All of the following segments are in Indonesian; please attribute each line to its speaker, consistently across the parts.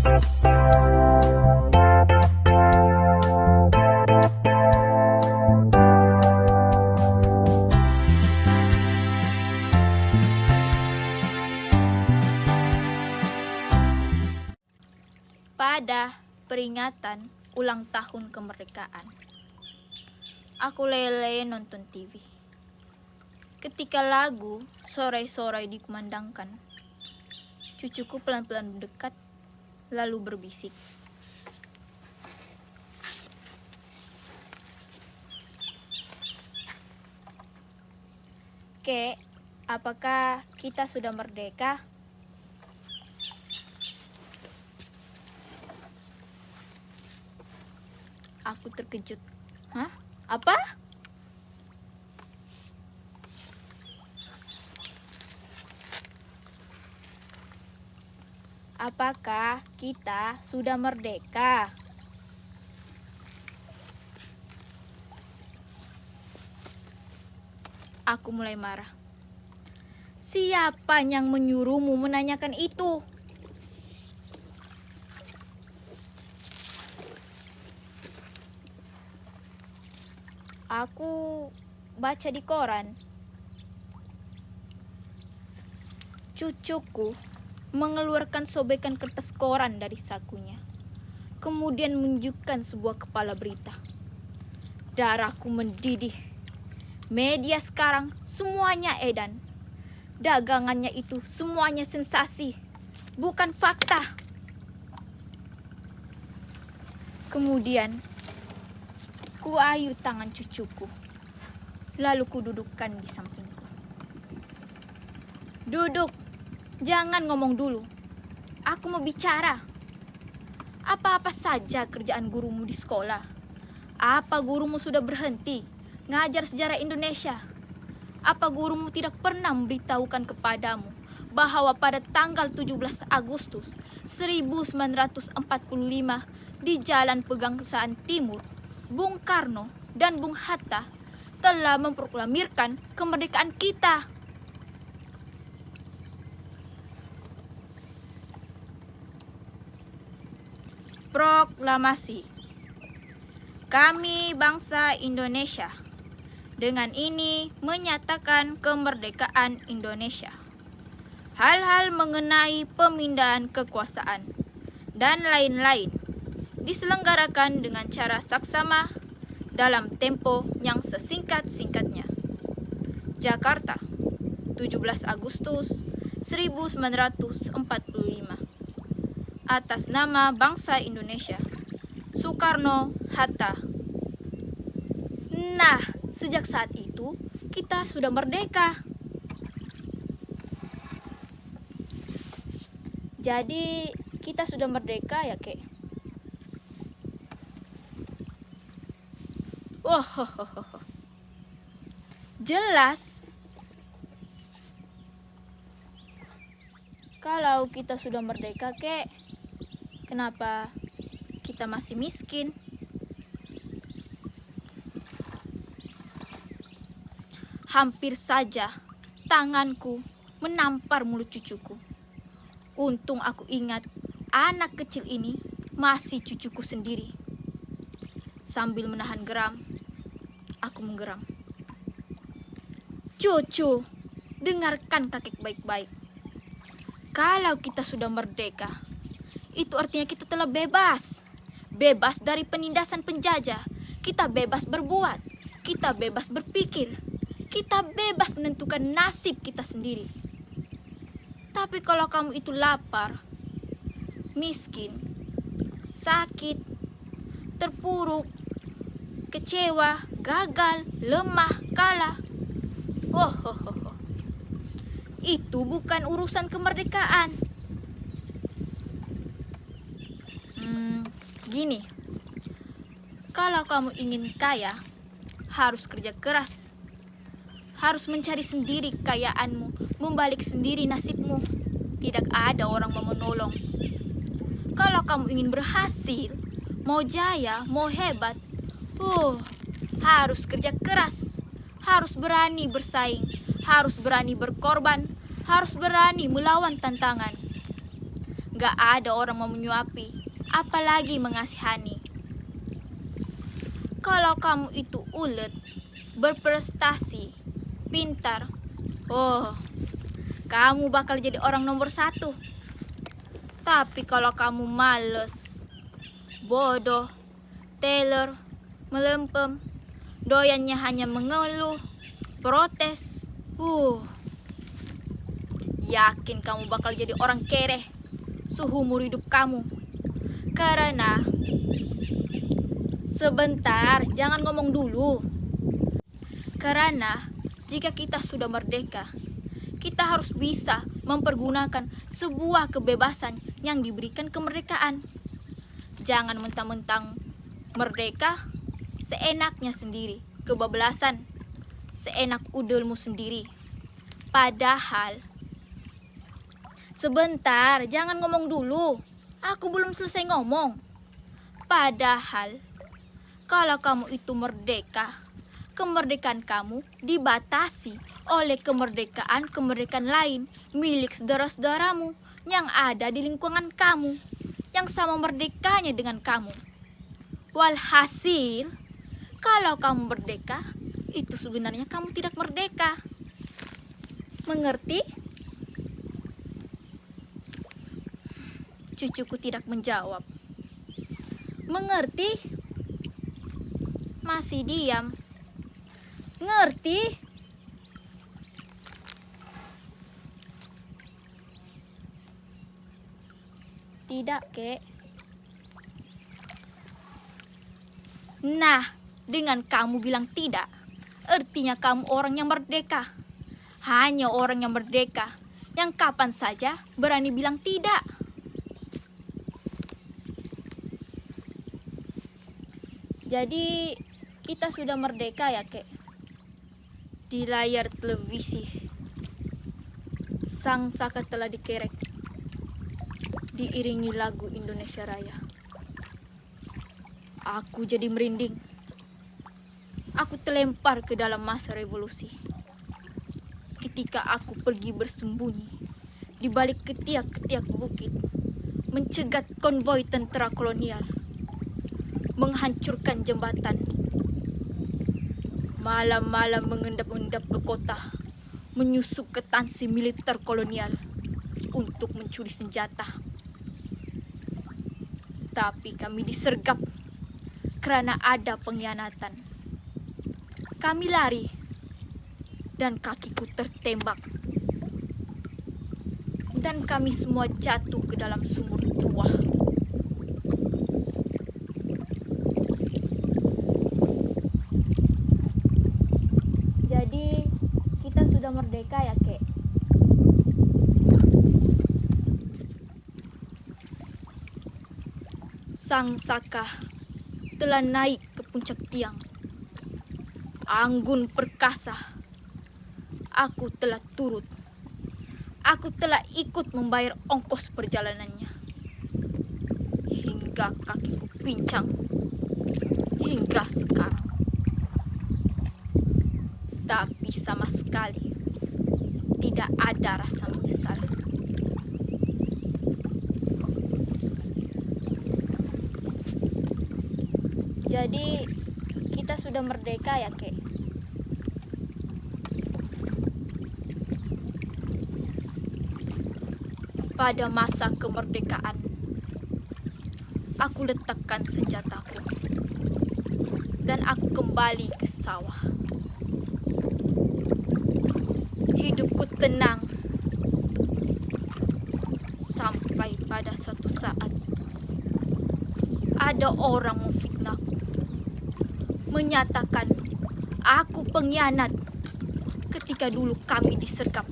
Speaker 1: Pada peringatan ulang tahun kemerdekaan, aku lele nonton TV. Ketika lagu sorai-sorai dikumandangkan, cucuku pelan-pelan mendekat, lalu berbisik. Kek, apakah kita sudah merdeka? Aku terkejut. Hah? Apa? Apakah kita sudah merdeka? Aku mulai marah. Siapa yang menyuruhmu menanyakan itu? Aku baca di koran. Cucuku mengeluarkan sobekan kertas koran dari sakunya. Kemudian menunjukkan sebuah kepala berita. Darahku mendidih. Media sekarang semuanya edan. Dagangannya itu semuanya sensasi, bukan fakta. Kemudian ku ayu tangan cucuku, lalu ku dudukkan di sampingku. Duduk, jangan ngomong dulu. Aku mau bicara. Apa-apa saja kerjaan gurumu di sekolah? Apa gurumu sudah berhenti ngajar sejarah Indonesia? Apa gurumu tidak pernah memberitahukan kepadamu bahwa pada tanggal 17 Agustus 1945 di Jalan Pegangsaan Timur, Bung Karno dan Bung Hatta telah memproklamirkan kemerdekaan kita? Proklamasi. Kami bangsa Indonesia dengan ini menyatakan kemerdekaan Indonesia. Hal-hal mengenai pemindahan kekuasaan dan lain-lain diselenggarakan dengan cara saksama dalam tempo yang sesingkat-singkatnya. Jakarta, 17 Agustus 1945. Atas nama bangsa Indonesia, Soekarno Hatta. Nah, sejak saat itu kita sudah merdeka. Jadi kita sudah merdeka ya, Kek? Wah, jelas. Kalau kita sudah merdeka, Kek, kenapa kita masih miskin? Hampir saja tanganku menampar mulut cucuku. Untung aku ingat anak kecil ini masih cucuku sendiri. Sambil menahan geram, aku menggeram. Cucu, dengarkan kakek baik-baik. Kalau kita sudah merdeka, itu artinya kita telah bebas. Bebas dari penindasan penjajah. Kita bebas berbuat. Kita bebas berpikir. Kita bebas menentukan nasib kita sendiri. Tapi kalau kamu itu lapar, miskin, sakit, terpuruk, kecewa, gagal, lemah, kalah, itu bukan urusan kemerdekaan. Gini, kalau kamu ingin kaya, harus kerja keras. Harus mencari sendiri kekayaanmu, membalik sendiri nasibmu. Tidak ada orang mau menolong. Kalau kamu ingin berhasil, mau jaya, mau hebat, harus kerja keras. Harus berani bersaing, harus berani berkorban, harus berani melawan tantangan. Gak ada orang mau menyuapi, apalagi mengasihani. Kalau kamu itu ulet, berprestasi, pintar, oh, kamu bakal jadi orang nomor 1. Tapi kalau kamu males, bodoh, teler, melempem, doyannya hanya mengeluh, protes, yakin kamu bakal jadi orang kere seumur hidup kamu. Karena sebentar, jangan ngomong dulu. Karena jika kita sudah merdeka, kita harus bisa mempergunakan sebuah kebebasan yang diberikan kemerdekaan. Jangan mentang-mentang merdeka, seenaknya sendiri, kebablasan, seenak udelmu sendiri. Padahal, sebentar, jangan ngomong dulu. Aku belum selesai ngomong. Padahal, kalau kamu itu merdeka, kemerdekaan kamu dibatasi oleh kemerdekaan lain milik saudara-saudaramu yang ada di lingkungan kamu, yang sama merdekanya dengan kamu. Walhasil, kalau kamu merdeka, itu sebenarnya kamu tidak merdeka. Mengerti? Cucuku tidak menjawab. Mengerti? Masih diam. Ngerti? Tidak, Kek. Nah, dengan kamu bilang tidak, artinya kamu orang yang merdeka. Hanya orang yang merdeka yang kapan saja berani bilang tidak. Jadi kita sudah merdeka ya, Kek. Di layar televisi, sang saka telah dikerek, diiringi lagu Indonesia Raya. Aku jadi merinding. Aku terlempar ke dalam masa revolusi. Ketika aku pergi bersembunyi di balik ketiak-ketiak bukit, mencegat konvoi tentara kolonial, menghancurkan jembatan, malam-malam mengendap-endap ke kota, menyusup ke tansi militer kolonial untuk mencuri senjata. Tapi kami disergap karena ada pengkhianatan. Kami lari dan kakiku tertembak. Dan kami semua jatuh ke dalam sumur tua. Jadi kita sudah merdeka ya, Kek? Sang saka telah naik ke puncak tiang. Anggun perkasa. Aku telah turut. Aku telah ikut membayar ongkos perjalanannya. Hingga kakiku pincang. Hingga sekarang. Tapi sama sekali tidak ada rasa menyesal. Jadi kita sudah merdeka ya, Kek? Pada masa kemerdekaan, aku letakkan senjataku dan aku kembali ke sawah. Hidupku tenang sampai pada suatu saat ada orang memfitnahku, menyatakan aku pengkhianat ketika dulu kami disergap.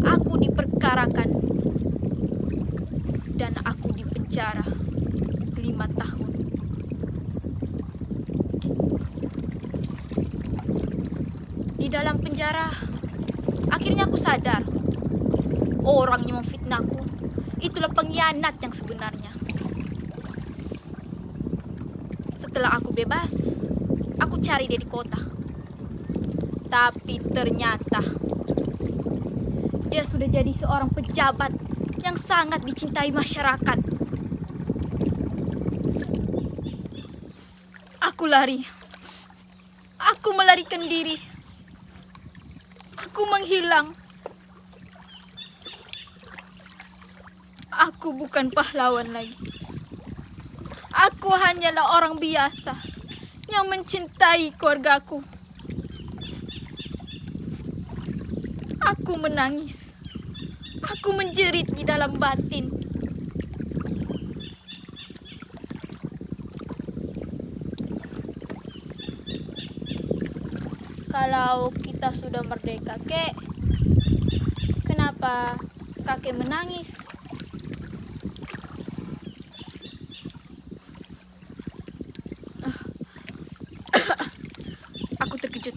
Speaker 1: Aku diperkarakan dan aku dipenjara 5 tahun. Di dalam penjara, akhirnya aku sadar orang yang memfitnahku itulah pengkhianat yang sebenarnya. Setelah aku bebas, aku cari dia di kota. Tapi ternyata dia sudah jadi seorang pejabat yang sangat dicintai masyarakat. Aku lari. Aku melarikan diri. Aku menghilang. Aku bukan pahlawan lagi. Aku hanyalah orang biasa yang mencintai keluargaku. Aku menangis. Aku menjerit di dalam batin. Kalau kita sudah merdeka, Kek, kenapa kakek menangis? Aku terkejut.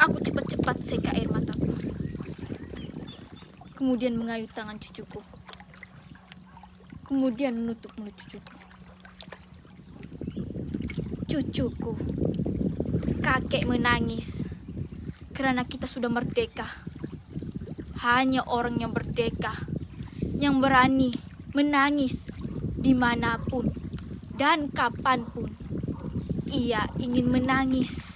Speaker 1: Aku cepat-cepat seka air mataku. Kemudian mengayuh tangan cucuku. Kemudian menutup mulut cucuku. Cucuku, kakek menangis karena kita sudah merdeka. Hanya orang yang merdeka yang berani menangis dimanapun dan kapanpun ia ingin menangis.